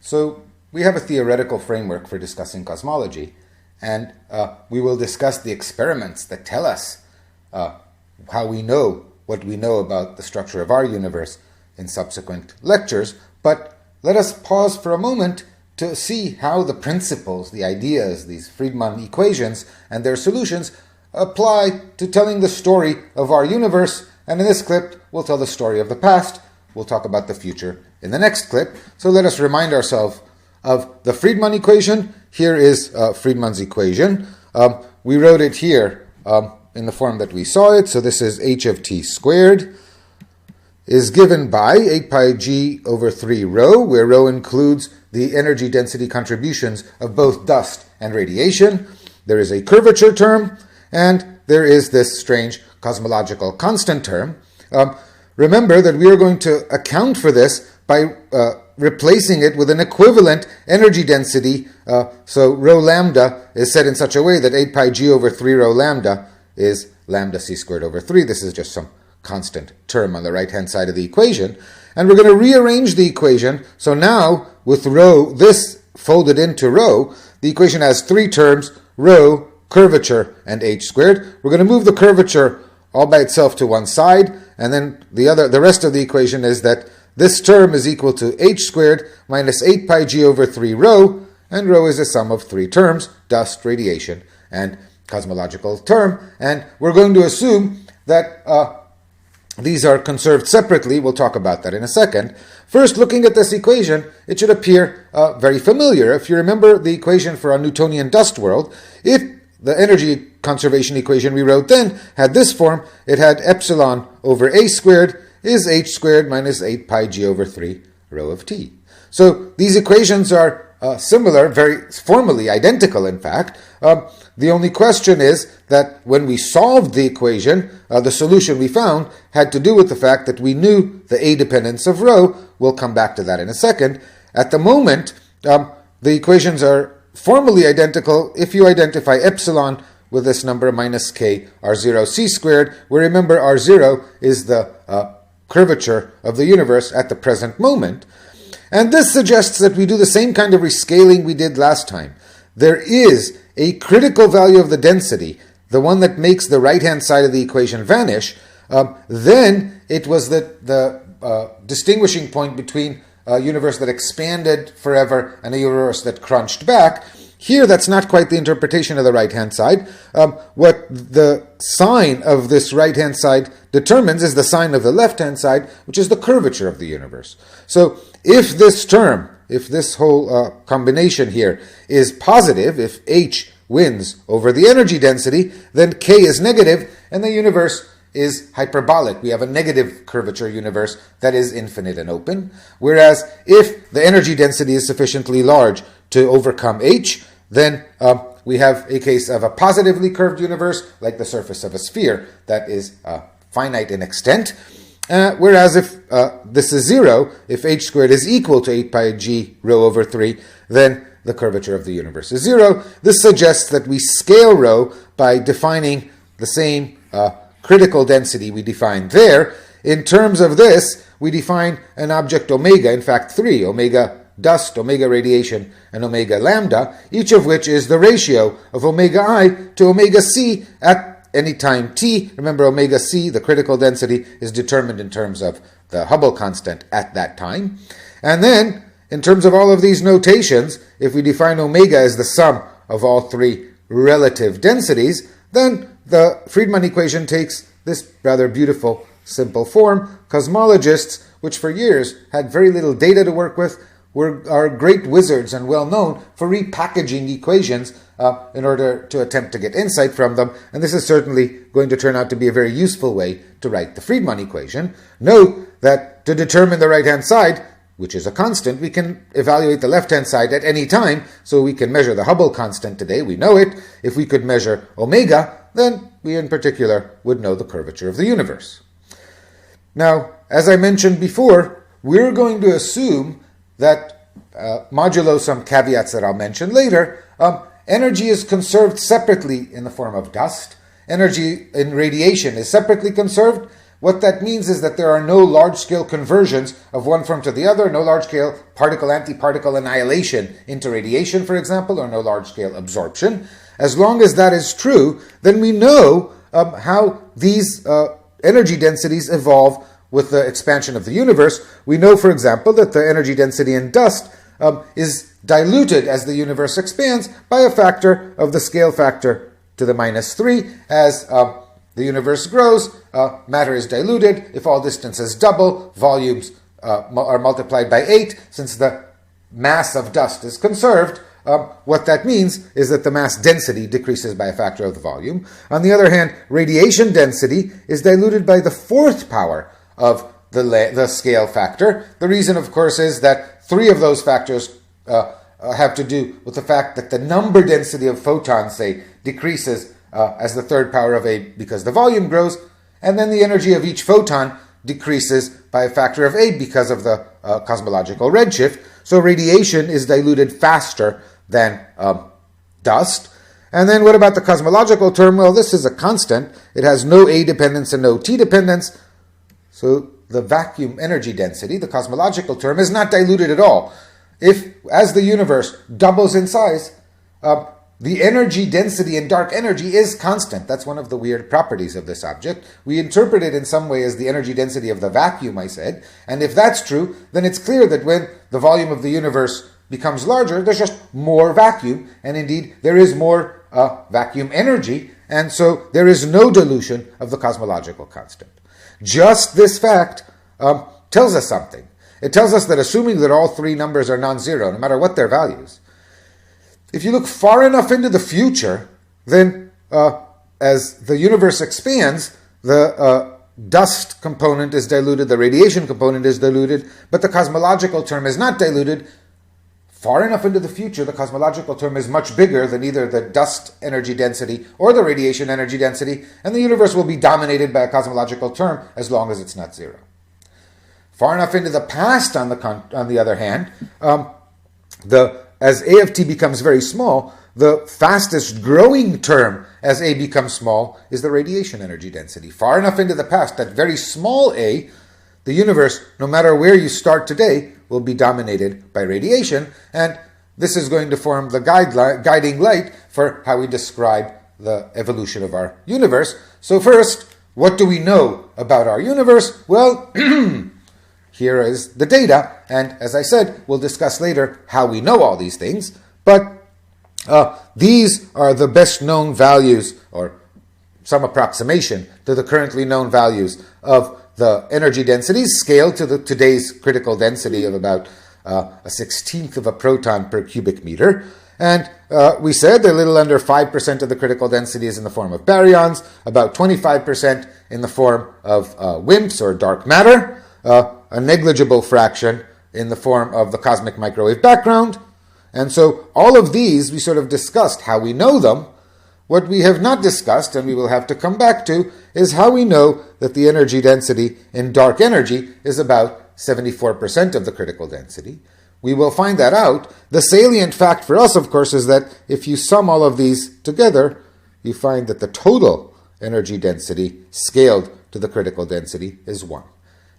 So we have a theoretical framework for discussing cosmology, and we will discuss the experiments that tell us how we know what we know about the structure of our universe in subsequent lectures. But let us pause for a moment to see how the principles, the ideas, these Friedmann equations and their solutions apply to telling the story of our universe. And in this clip, we'll tell the story of the past. We'll talk about the future in the next clip. So let us remind ourselves of the Friedmann equation. Here is Friedmann's equation. We wrote it here in the form that we saw it. So this is h of t squared is given by 8 pi g over 3 rho, where rho includes the energy density contributions of both dust and radiation. There is a curvature term, and there is this strange cosmological constant term. Remember that we are going to account for this by replacing it with an equivalent energy density. So rho lambda is set in such a way that 8 pi g over 3 rho lambda is lambda c squared over 3. This is just some constant term on the right-hand side of the equation. And we're going to rearrange the equation. So now, with rho, this folded into rho, the equation has three terms: rho, curvature, and h squared. We're going to move the curvature all by itself to one side, and then the rest of the equation is that this term is equal to h squared minus 8 pi g over 3 rho, and rho is a sum of three terms: dust, radiation, and cosmological term. And we're going to assume that these are conserved separately. We'll talk about that in a second. First, looking at this equation, it should appear very familiar. If you remember the equation for our Newtonian dust world, if the energy conservation equation we wrote then had this form, it had epsilon over a squared is h squared minus 8 pi g over 3 rho of t. So these equations are similar, very formally identical, in fact. The only question is that when we solved the equation, the solution we found had to do with the fact that we knew the a dependence of rho. We'll come back to that in a second. At the moment, the equations are formally identical if you identify epsilon with this number minus k r0 c squared, where remember r0 is the curvature of the universe at the present moment. And this suggests that we do the same kind of rescaling we did last time. There is a critical value of the density, the one that makes the right-hand side of the equation vanish. Then it was the distinguishing point between a universe that expanded forever and a universe that crunched back. Here, that's not quite the interpretation of the right-hand side. What the sign of this right-hand side determines is the sign of the left-hand side, which is the curvature of the universe. So if this term, if this whole combination here is positive, if h wins over the energy density, then k is negative, and the universe is hyperbolic. We have a negative curvature universe that is infinite and open. Whereas if the energy density is sufficiently large to overcome h, then we have a case of a positively curved universe, like the surface of a sphere, that is finite in extent. Whereas if this is 0, if h squared is equal to 8 pi g rho over 3, then the curvature of the universe is 0. This suggests that we scale rho by defining the same critical density we defined there. In terms of this, we define an object omega, in fact 3, omega dust, omega radiation, and omega lambda, each of which is the ratio of omega I to omega c at any time t. Remember, omega c, the critical density, is determined in terms of the Hubble constant at that time. And then, in terms of all of these notations, if we define omega as the sum of all three relative densities, then the Friedmann equation takes this rather beautiful, simple form. Cosmologists, which for years had very little data to work with, are great wizards and well known for repackaging equations in order to attempt to get insight from them. And this is certainly going to turn out to be a very useful way to write the Friedmann equation. Note that to determine the right-hand side, which is a constant, we can evaluate the left-hand side at any time. So we can measure the Hubble constant today. We know it. If we could measure omega, then we in particular would know the curvature of the universe. Now, as I mentioned before, we're going to assume that, modulo some caveats that I'll mention later, energy is conserved separately in the form of dust. Energy in radiation is separately conserved, what that means is that there are no large-scale conversions of one form to the other, no large-scale particle-antiparticle annihilation into radiation, for example, or no large-scale absorption. As long as that is true, then we know how these energy densities evolve with the expansion of the universe. We know, for example, that the energy density in dust is diluted as the universe expands by a factor of the scale factor to the -3. As the universe grows, matter is diluted. If all distances double, volumes are multiplied by 8. Since the mass of dust is conserved, what that means is that the mass density decreases by a factor of the volume. On the other hand, radiation density is diluted by the 4th power of the scale factor. The reason, of course, is that 3 of those factors have to do with the fact that the number density of photons, say, decreases as the 3rd power of A because the volume grows, and then the energy of each photon decreases by a factor of 8 because of the cosmological redshift. So radiation is diluted faster than dust. And then what about the cosmological term? Well, this is a constant. It has no A dependence and no T dependence. So the vacuum energy density, the cosmological term, is not diluted at all. If, as the universe doubles in size, the energy density in dark energy is constant. That's one of the weird properties of this object. We interpret it in some way as the energy density of the vacuum, I said. And if that's true, then it's clear that when the volume of the universe becomes larger, there's just more vacuum. And indeed, there is more vacuum energy. And so there is no dilution of the cosmological constant. Just this fact tells us something. It tells us that assuming that all 3 numbers are non-zero, no matter what their values, if you look far enough into the future, then as the universe expands, the dust component is diluted, the radiation component is diluted, but the cosmological term is not diluted. Far enough into the future, the cosmological term is much bigger than either the dust energy density or the radiation energy density, and the universe will be dominated by a cosmological term as long as it's not zero. Far enough into the past, on the other hand, as A of t becomes very small, the fastest growing term as A becomes small is the radiation energy density. Far enough into the past, that very small a, the universe, no matter where you start today, will be dominated by radiation, and this is going to form the guiding light for how we describe the evolution of our universe. So first, what do we know about our universe? Well, here is the data, and as I said, we'll discuss later how we know all these things, but these are the best known values, or some approximation to the currently known values of the energy densities scaled to today's critical density of about a 16th of a proton per cubic meter. And we said a little under 5% of the critical density is in the form of baryons, about 25% in the form of WIMPs or dark matter, a negligible fraction in the form of the cosmic microwave background. And so all of these we sort of discussed how we know them. What we have not discussed, and we will have to come back to, is how we know that the energy density in dark energy is about 74% of the critical density. We will find that out. The salient fact for us, of course, is that if you sum all of these together, you find that the total energy density scaled to the critical density is 1.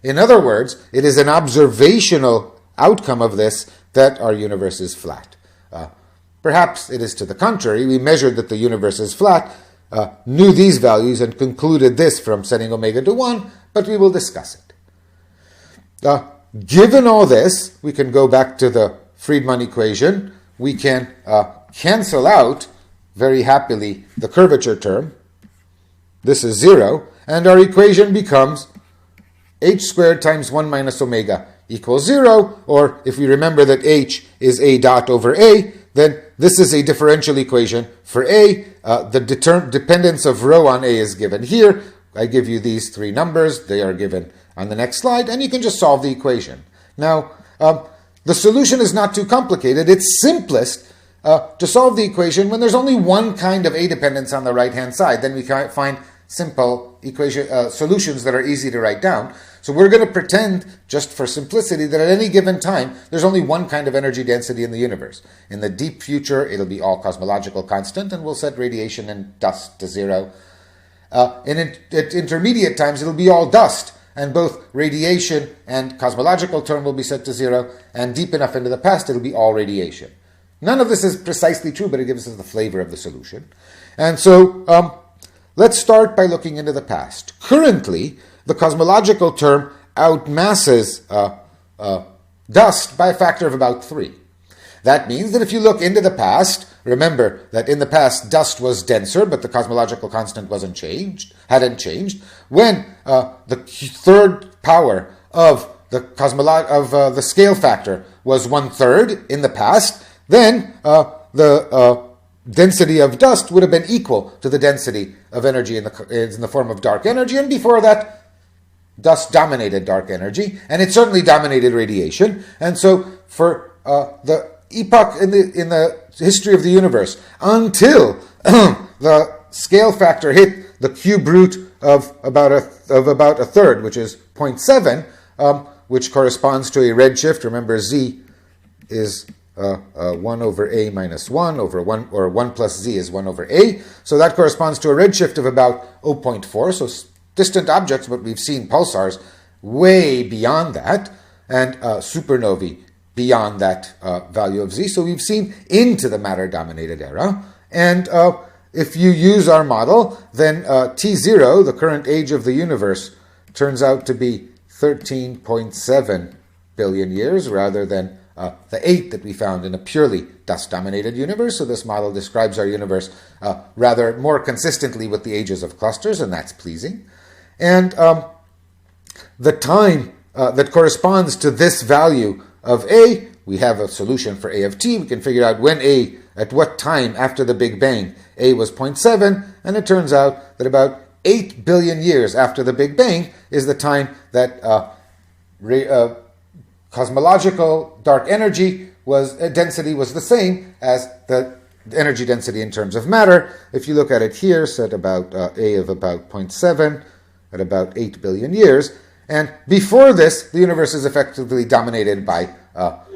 In other words, it is an observational outcome of this that our universe is flat. Perhaps it is to the contrary. We measured that the universe is flat, knew these values, and concluded this from setting omega to 1, but we will discuss it. Given all this, we can go back to the Friedmann equation. We can cancel out, very happily, the curvature term. This is 0, and our equation becomes h squared times 1 minus omega equals 0, or if we remember that h is a dot over a, then this is a differential equation for a. The dependence of rho on a is given here. I give you these 3 numbers. They are given on the next slide, and you can just solve the equation. Now, the solution is not too complicated. It's simplest to solve the equation when there's only one kind of a dependence on the right-hand side. Then we can find simple equation solutions that are easy to write down. So we're going to pretend, just for simplicity, that at any given time, there's only one kind of energy density in the universe. In the deep future, it'll be all cosmological constant, and we'll set radiation and dust to 0. at intermediate times, it'll be all dust, and both radiation and cosmological term will be set to zero, and deep enough into the past, it'll be all radiation. None of this is precisely true, but it gives us the flavor of the solution. And so let's start by looking into the past. Currently, the cosmological term outmasses dust by a factor of about 3. That means that if you look into the past, remember that in the past dust was denser, but the cosmological constant hadn't changed. When the third power of the scale factor was 1/3 in the past, then the density of dust would have been equal to the density of energy in the form of dark energy, and before that, dust dominated dark energy, and it certainly dominated radiation. And so for the epoch in the history of the universe, until the scale factor hit the cube root of about a third, which is 0.7, which corresponds to a redshift. Remember, z is 1 over a minus 1 over 1, or 1 plus z is 1 over a. So that corresponds to a redshift of about 0.4. So distant objects, but we've seen pulsars way beyond that, and supernovae beyond that value of z. So we've seen into the matter-dominated era. And if you use our model, then T0, the current age of the universe, turns out to be 13.7 billion years rather than the 8 that we found in a purely dust-dominated universe. So this model describes our universe rather more consistently with the ages of clusters, and that's pleasing. And the time that corresponds to this value of A, we have a solution for A of t. We can figure out at what time after the Big Bang A was 0.7, and it turns out that about 8 billion years after the Big Bang is the time that cosmological dark energy density was the same as the energy density in terms of matter. If you look at it here, set about A of about 0.7 at about 8 billion years. And before this, the universe is effectively dominated by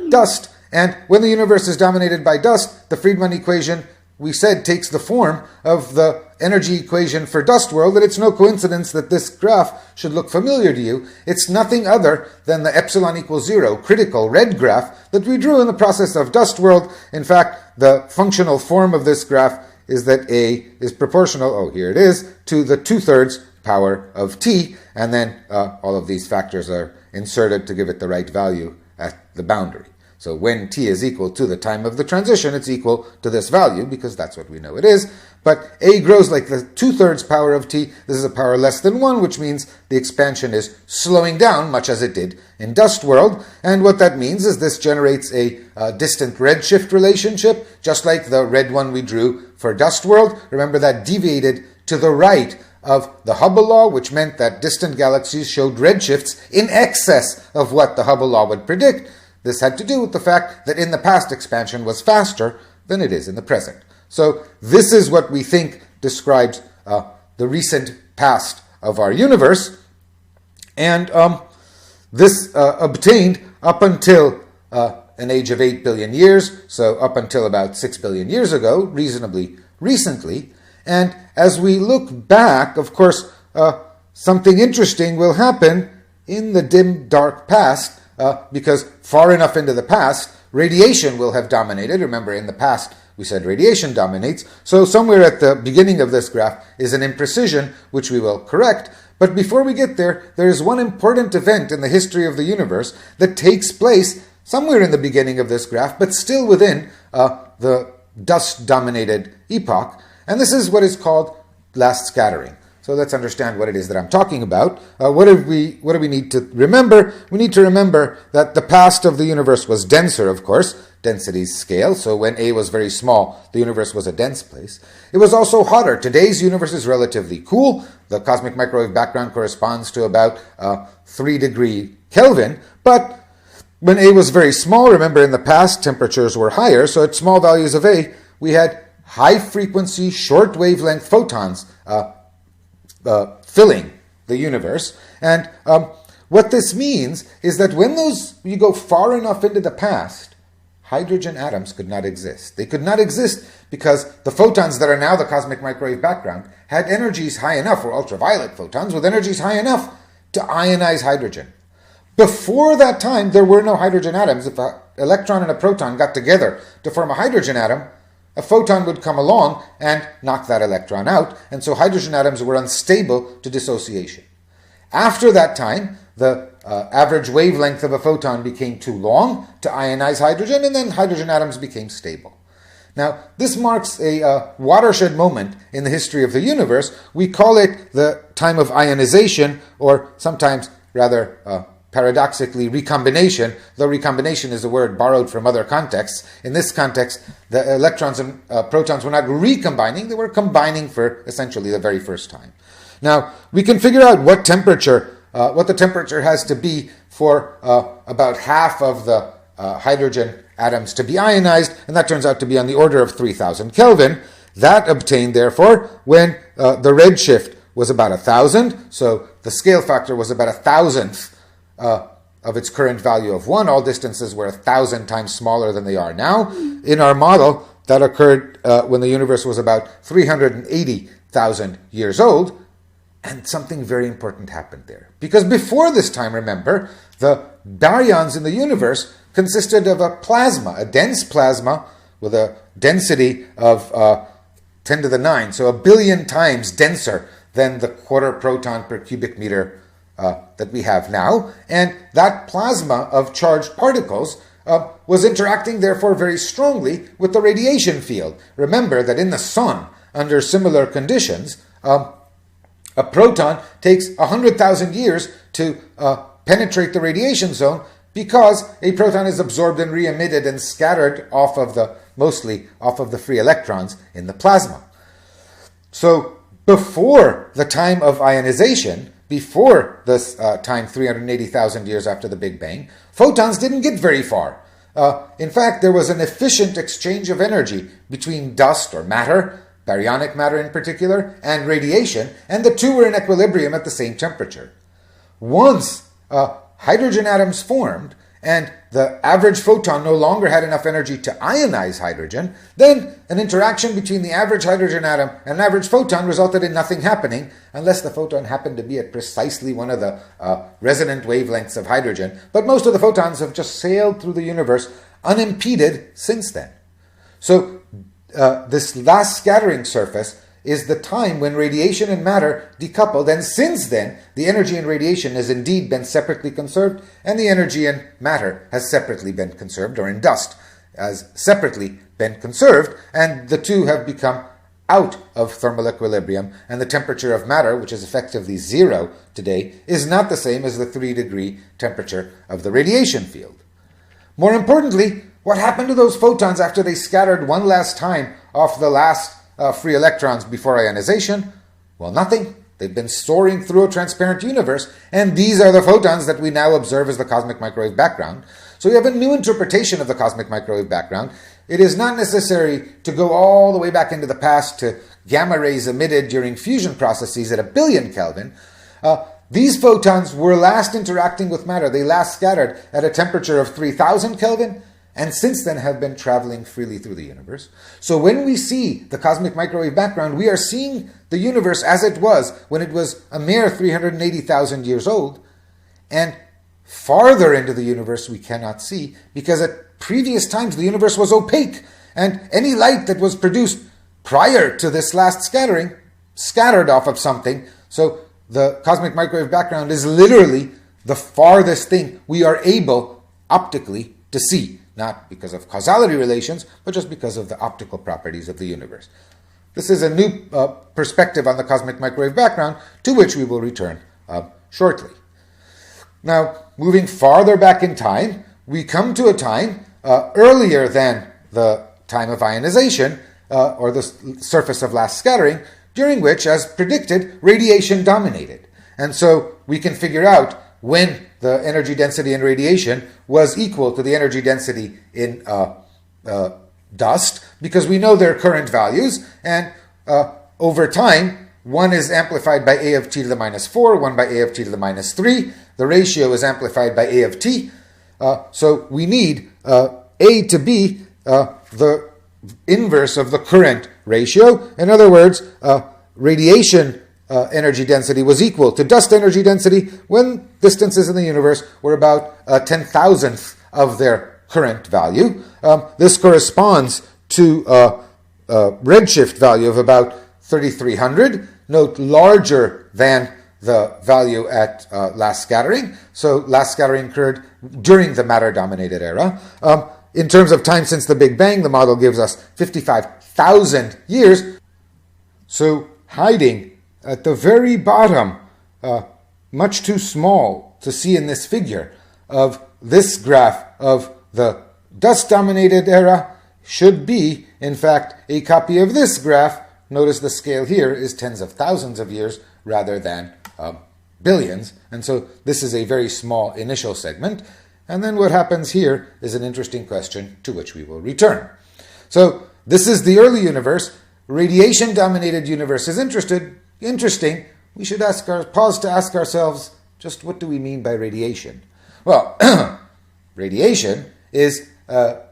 dust. And when the universe is dominated by dust, the Friedmann equation, we said, takes the form of the energy equation for dust world, and it's no coincidence that this graph should look familiar to you. It's nothing other than the epsilon equals 0 critical red graph that we drew in the process of dust world. In fact, the functional form of this graph is that A is proportional, here it is, to the 2/3 power of t, and then all of these factors are inserted to give it the right value at the boundary. So when t is equal to the time of the transition, it's equal to this value, because that's what we know it is. But A grows like the 2/3 power of t. This is a power less than 1, which means the expansion is slowing down, much as it did in dust world. And what that means is this generates a distant redshift relationship, just like the red one we drew for dust world. Remember, that deviated to the right of the Hubble law, which meant that distant galaxies showed redshifts in excess of what the Hubble law would predict. This had to do with the fact that in the past expansion was faster than it is in the present. So this is what we think describes the recent past of our universe. And this obtained up until an age of 8 billion years, so up until about 6 billion years ago, reasonably recently. And as we look back, of course, something interesting will happen in the dim, dark past, because far enough into the past, radiation will have dominated. Remember, in the past, we said radiation dominates. So somewhere at the beginning of this graph is an imprecision, which we will correct. But before we get there, there is one important event in the history of the universe that takes place somewhere in the beginning of this graph, but still within the dust-dominated epoch. And this is what is called last scattering. So let's understand what it is that I'm talking about. What do we need to remember? We need to remember that the past of the universe was denser, of course. Density's scale. So when A was very small, the universe was a dense place. It was also hotter. Today's universe is relatively cool. The cosmic microwave background corresponds to about 3 degree Kelvin. But when A was very small, remember in the past, temperatures were higher. So at small values of A, we had high-frequency, short wavelength photons filling the universe. And what this means is that when you go far enough into the past, hydrogen atoms could not exist. They could not exist because the photons that are now the cosmic microwave background had energies high enough, or ultraviolet photons with energies high enough, to ionize hydrogen. Before that time, there were no hydrogen atoms. If an electron and a proton got together to form a hydrogen atom, a photon would come along and knock that electron out, and so hydrogen atoms were unstable to dissociation. After that time, the average wavelength of a photon became too long to ionize hydrogen, and then hydrogen atoms became stable. Now, this marks a watershed moment in the history of the universe. We call it the time of ionization, or sometimes rather paradoxically recombination, though recombination is a word borrowed from other contexts. In this context, the electrons and protons were not recombining, they were combining for essentially the very first time. Now, we can figure out what the temperature has to be for about half of the hydrogen atoms to be ionized, and that turns out to be on the order of 3,000 Kelvin. That obtained, therefore, when the redshift was about 1,000, so the scale factor was about 1,000th of its current value of 1. All distances were 1,000 times smaller than they are now. In our model, that occurred when the universe was about 380,000 years old, and something very important happened there. Because before this time, remember, the baryons in the universe consisted of a plasma, a dense plasma with a density of 10 to the 9, so 1 billion times denser than the quarter proton per cubic meter that we have now. And that plasma of charged particles was interacting, therefore, very strongly with the radiation field. Remember that in the sun, under similar conditions, a proton takes 100,000 years to penetrate the radiation zone, because a proton is absorbed and re-emitted and scattered mostly off of the free electrons in the plasma. So before the time of ionization, before this time 380,000 years after the Big Bang, photons didn't get very far. In fact, there was an efficient exchange of energy between dust or matter, baryonic matter in particular, and radiation, and the two were in equilibrium at the same temperature. Once hydrogen atoms formed, and the average photon no longer had enough energy to ionize hydrogen, then an interaction between the average hydrogen atom and an average photon resulted in nothing happening, unless the photon happened to be at precisely one of the resonant wavelengths of hydrogen. But most of the photons have just sailed through the universe unimpeded since then. So this last scattering surface is the time when radiation and matter decoupled, and since then, the energy in radiation has indeed been separately conserved, and the energy in matter has separately been conserved, or in dust has separately been conserved, and the two have become out of thermal equilibrium, and the temperature of matter, which is effectively 0 today, is not the same as the 3-degree temperature of the radiation field. More importantly, what happened to those photons after they scattered one last time off the last free electrons before ionization? Well, nothing. They've been soaring through a transparent universe, and these are the photons that we now observe as the cosmic microwave background. So we have a new interpretation of the cosmic microwave background. It is not necessary to go all the way back into the past to gamma rays emitted during fusion processes at 1 billion Kelvin. These photons were last interacting with matter. They last scattered at a temperature of 3,000 Kelvin, and since then have been traveling freely through the universe. So when we see the cosmic microwave background, we are seeing the universe as it was when it was a mere 380,000 years old, and farther into the universe we cannot see, because at previous times the universe was opaque, and any light that was produced prior to this last scattering scattered off of something. So the cosmic microwave background is literally the farthest thing we are able optically to see, not because of causality relations, but just because of the optical properties of the universe. This is a new perspective on the cosmic microwave background, to which we will return shortly. Now, moving farther back in time, we come to a time earlier than the time of ionization, or the surface of last scattering, during which, as predicted, radiation dominated. And so we can figure out when the energy density in radiation was equal to the energy density in dust, because we know their current values, and over time, one is amplified by a of t to the minus 4, one by a of t to the minus 3. The ratio is amplified by a of t. So we need A to B, the inverse of the current ratio. In other words, radiation energy density was equal to dust energy density when distances in the universe were about 10,000th of their current value. This corresponds to a redshift value of about 3,300. Note, larger than the value at last scattering. So last scattering occurred during the matter-dominated era. In terms of time since the Big Bang, the model gives us 55,000 years. So hiding at the very bottom, much too small to see in this figure, of this graph of the dust-dominated era should be, in fact, a copy of this graph. Notice the scale here is tens of thousands of years rather than billions. And so this is a very small initial segment. And then what happens here is an interesting question to which we will return. So this is the early universe. Radiation-dominated universe is interesting. We should pause to ask ourselves, just what do we mean by radiation? Well, radiation is the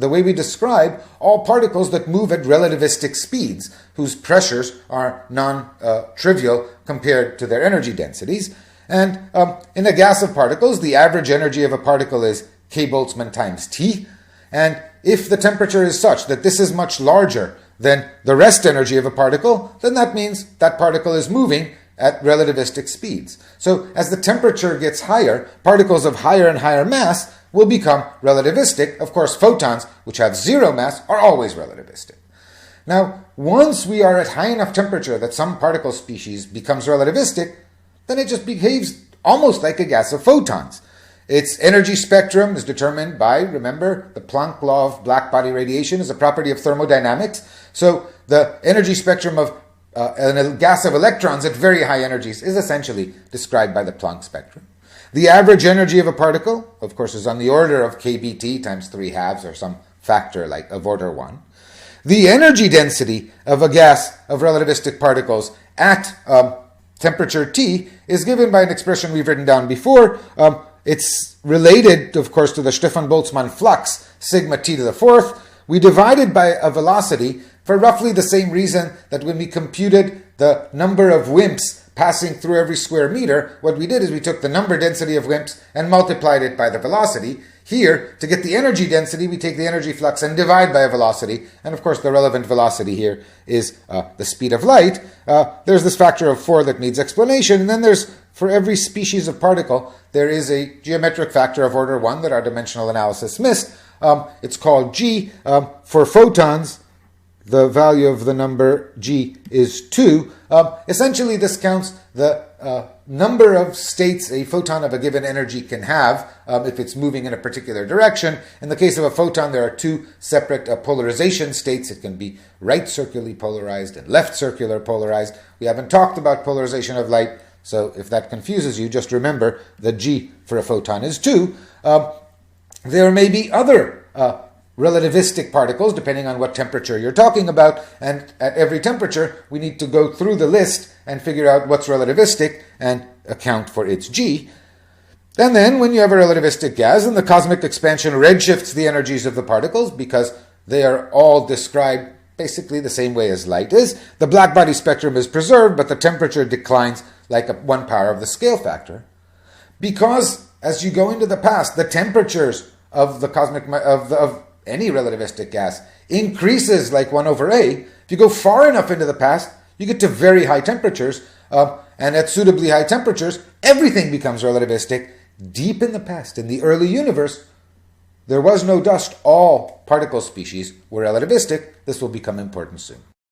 way we describe all particles that move at relativistic speeds, whose pressures are non-trivial compared to their energy densities. And in a gas of particles, the average energy of a particle is k Boltzmann times T. And if the temperature is such that this is much larger than the rest energy of a particle, then that means that particle is moving at relativistic speeds. So as the temperature gets higher, particles of higher and higher mass will become relativistic. Of course, photons, which have zero mass, are always relativistic. Now, once we are at high enough temperature that some particle species becomes relativistic, then it just behaves almost like a gas of photons. Its energy spectrum is determined by, remember, the Planck law of black body radiation is a property of thermodynamics. So the energy spectrum of a gas of electrons at very high energies is essentially described by the Planck spectrum. The average energy of a particle, of course, is on the order of kBt times 3/2 or some factor like of order 1. The energy density of a gas of relativistic particles at temperature T is given by an expression we've written down before. It's related, of course, to the Stefan-Boltzmann flux, sigma T to the fourth. We divided by a velocity for roughly the same reason that when we computed the number of WIMPs passing through every square meter, what we did is we took the number density of WIMPs and multiplied it by the velocity. Here, to get the energy density, we take the energy flux and divide by a velocity. And of course, the relevant velocity here is the speed of light. There's this factor of 4 that needs explanation. And then there's, for every species of particle, there is a geometric factor of order 1 that our dimensional analysis missed. It's called G. For photons, the value of the number G is 2. Essentially, this counts the number of states a photon of a given energy can have if it's moving in a particular direction. In the case of a photon, there are 2 separate polarization states. It can be right circularly polarized and left circular polarized. We haven't talked about polarization of light, so if that confuses you, just remember that G for a photon is 2. There may be other relativistic particles, depending on what temperature you're talking about, and at every temperature, we need to go through the list and figure out what's relativistic and account for its G. And then, when you have a relativistic gas, then the cosmic expansion redshifts the energies of the particles because they are all described basically the same way as light is. The black body spectrum is preserved, but the temperature declines like 1 power of the scale factor. Because, as you go into the past, the temperatures of the of any relativistic gas increases like 1 over A. If you go far enough into the past, you get to very high temperatures, and at suitably high temperatures, everything becomes relativistic. Deep in the past, in the early universe, there was no dust. All particle species were relativistic. This will become important soon.